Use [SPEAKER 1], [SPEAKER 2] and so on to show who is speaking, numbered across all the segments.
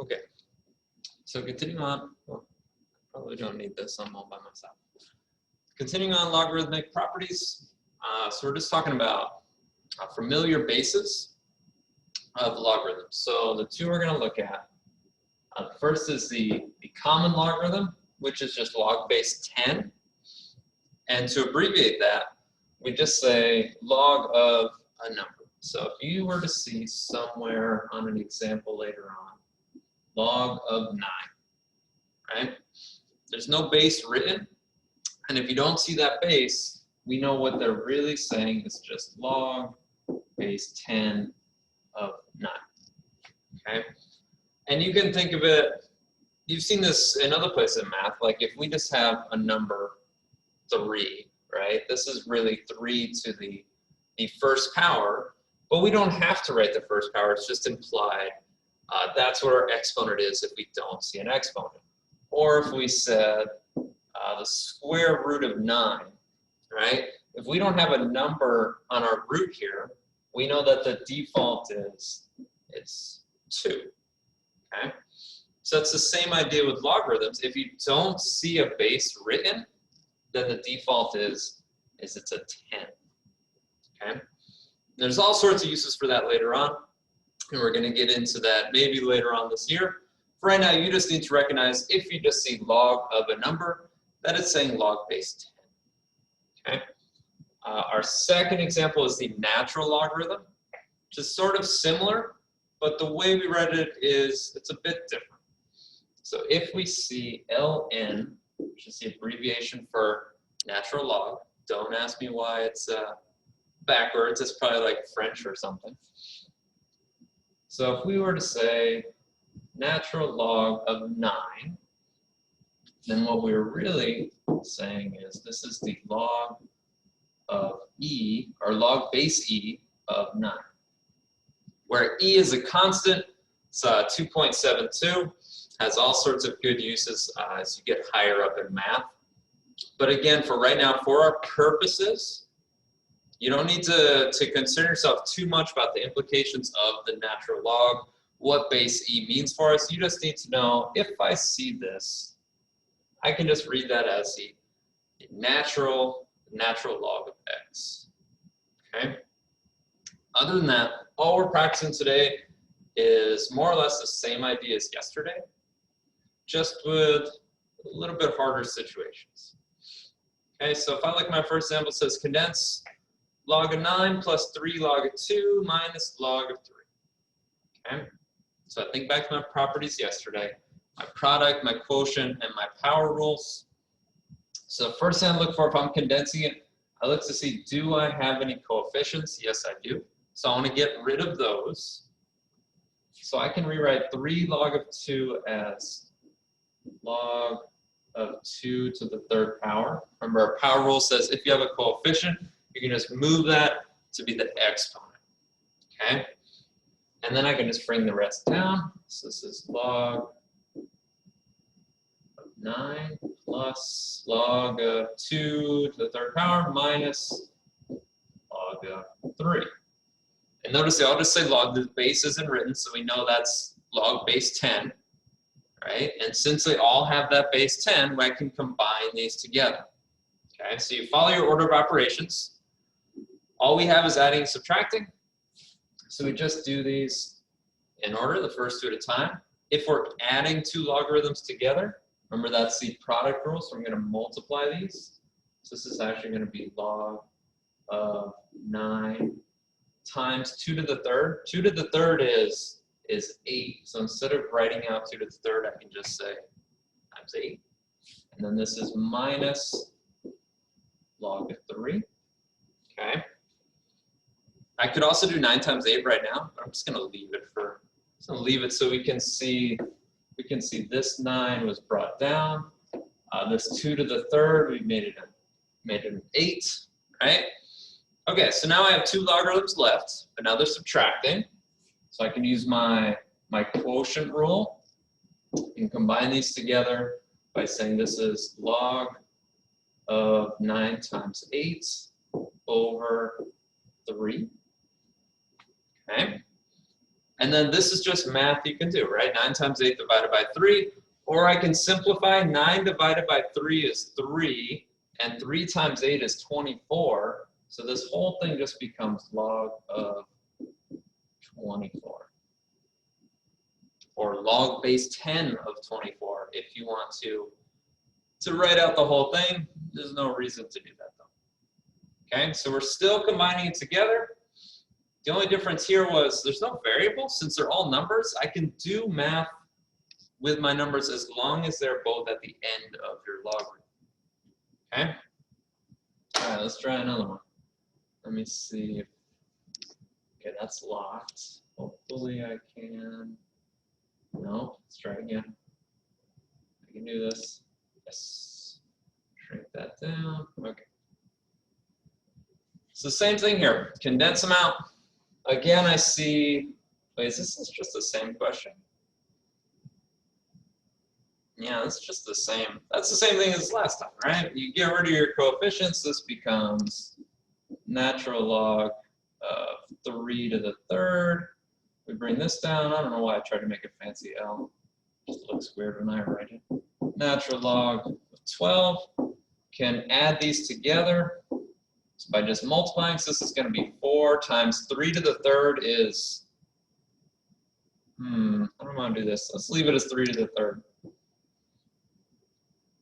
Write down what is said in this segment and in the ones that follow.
[SPEAKER 1] Okay, so continuing on, well, probably don't need this, I'm all by myself. Continuing on logarithmic properties, so we're just talking about familiar bases of logarithms. So the two we're going to look at, first is the common logarithm, which is just log base 10. And to abbreviate that, we just say log of a number. So if you were to see somewhere on an example later on, log of 9, right? There's no base written, and if you don't see that base, we know what they're really saying is just log base 10 of 9, okay? And you can think of it, you've seen this in other places in math, like if we just have a number 3, right? This is really 3 to the first power, but we don't have to write the first power, it's just implied. That's what our exponent is if we don't see an exponent. Or if we said the square root of 9, right? If we don't have a number on our root here, we know that the default is it's 2, okay? So it's the same idea with logarithms. If you don't see a base written, then the default is it's a 10, okay? There's all sorts of uses for that later on, and we're going to get into that maybe later on this year. For right now, you just need to recognize if you just see log of a number, that it's saying log base 10, okay? Our second example is the natural logarithm, which is sort of similar, but the way we write it is it's a bit different. So if we see ln, which is the abbreviation for natural log, don't ask me why it's backwards, it's probably like French or something. So if we were to say natural log of 9, then what we're really saying is this is the log of e, or log base e of 9, where e is a constant. It's 2.72, has all sorts of good uses as you get higher up in math. But again, for right now, for our purposes, you don't need to concern yourself too much about the implications of the natural log, what base e means for us. You just need to know if I see this, I can just read that as the natural log of x, okay? Other than that, all we're practicing today is more or less the same idea as yesterday, just with a little bit harder situations. Okay, so if I look at my first example, it says condense log of 9 plus 3 log of 2 minus log of 3. Okay, so I think back to my properties yesterday, my product, my quotient, and my power rules. So first thing I look for if I'm condensing it, I look to see, do I have any coefficients? Yes, I do. So I want to get rid of those. So I can rewrite 3 log of 2 as log of 2 to the 3rd power. Remember, our power rule says if you have a coefficient, you can just move that to be the exponent, okay? And then I can just bring the rest down. So this is log of 9 plus log of 2 to the 3rd power minus log of 3. And notice I'll just say log, the base isn't written, so we know that's log base 10, right? And since they all have that base 10, I can combine these together, okay? So you follow your order of operations. All we have is adding and subtracting. So we just do these in order, the first 2 at a time. If we're adding 2 logarithms together, remember that's the product rule, so I'm going to multiply these. So this is actually going to be log of 9 times 2 to the 3rd. 2 to the 3rd is 8. So instead of writing out 2 to the 3rd, I can just say times 8. And then this is minus log of 3. Okay. I could also do 9 times 8 right now, but I'm just going to leave it so we can see this 9 was brought down. This 2 to the 3rd, we made it an 8, right? Okay, so now I have 2 logarithms left, but now they're subtracting. So I can use my quotient rule and combine these together by saying this is log of 9 times 8 over 3. Okay. And then this is just math you can do, right? 9 times 8 divided by 3. Or I can simplify. 9 divided by 3 is 3. And 3 times 8 is 24. So this whole thing just becomes log of 24. Or log base 10 of 24 if you want to write out the whole thing. There's no reason to do that though. Okay, so we're still combining it together. The only difference here was there's no variables. Since they're all numbers, I can do math with my numbers as long as they're both at the end of your logarithm. Okay? All right, let's try another one. Let me see. Okay, that's locked. Hopefully I can. No, let's try again. I can do this. Yes. Shrink that down. Okay. It's the same thing here. Condense them out. Again, I see. Wait, is this just the same question? Yeah, it's just the same. That's the same thing as last time, right? You get rid of your coefficients. This becomes natural log of 3 to the third. We bring this down. I don't know why I tried to make a fancy L. It just looks weird when I write it. Natural log of 12. Can add these together. So by just multiplying, so this is going to be 4 times 3 to the third is, I don't want to do this. Let's leave it as 3 to the third.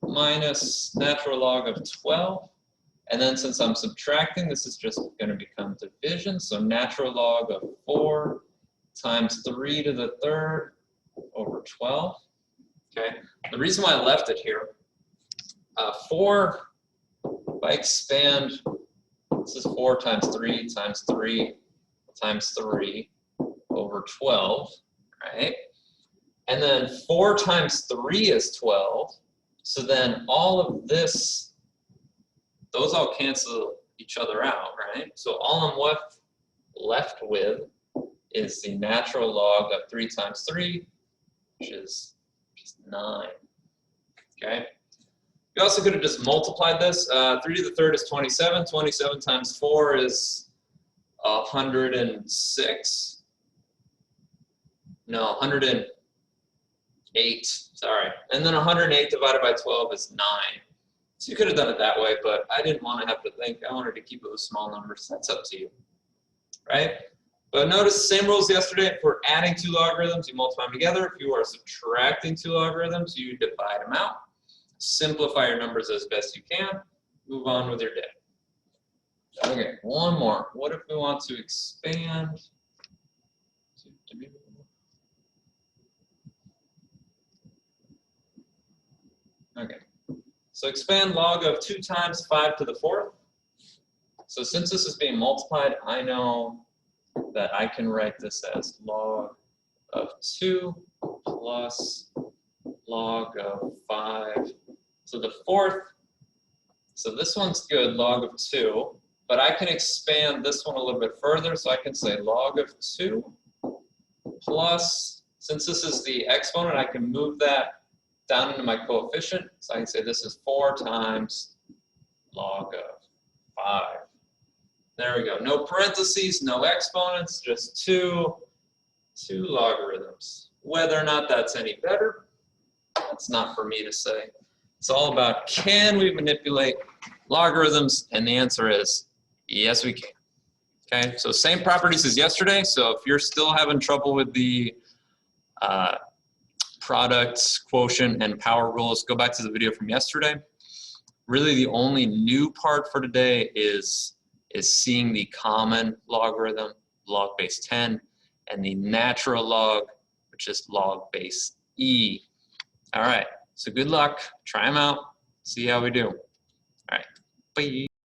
[SPEAKER 1] Minus natural log of 12. And then since I'm subtracting, this is just going to become division. So natural log of 4 times 3 to the third over 12. Okay. The reason why I left it here, 4, if I expand, this is 4 times 3 times 3 times 3 over 12, right? And then 4 times 3 is 12. So then all of this, those all cancel each other out, right? So all I'm left with is the natural log of 3 times 3, which is just 9, okay? You also could have just multiplied this. 3 to the third is 27. 27 times 4 is 106. No, 108. Sorry. And then 108 divided by 12 is 9. So you could have done it that way, but I didn't want to have to think. I wanted to keep it with small numbers. That's up to you, right? But notice the same rules yesterday. If we're adding 2 logarithms, you multiply them together. If you are subtracting 2 logarithms, you divide them out. Simplify your numbers as best you can. Move on with your day. Okay, one more. What if we want to expand? Okay, so expand log of 2 times 5 to the 4th. So since this is being multiplied, I know that I can write this as log of 2 plus log of 5 to the 4th. So this one's good, log of 2, but I can expand this one a little bit further, so I can say log of 2 plus, since this is the exponent, I can move that down into my coefficient, so I can say this is 4 times log of 5. There we go. No parentheses, no exponents, just two logarithms. Whether or not that's any better, that's not for me to say. It's all about, can we manipulate logarithms? And the answer is yes, we can. Okay, so same properties as yesterday. So if you're still having trouble with the product, quotient, and power rules, go back to the video from yesterday. Really, the only new part for today is seeing the common logarithm, log base 10, and the natural log, which is log base E. All right, so good luck. Try them out. See how we do. All right, bye.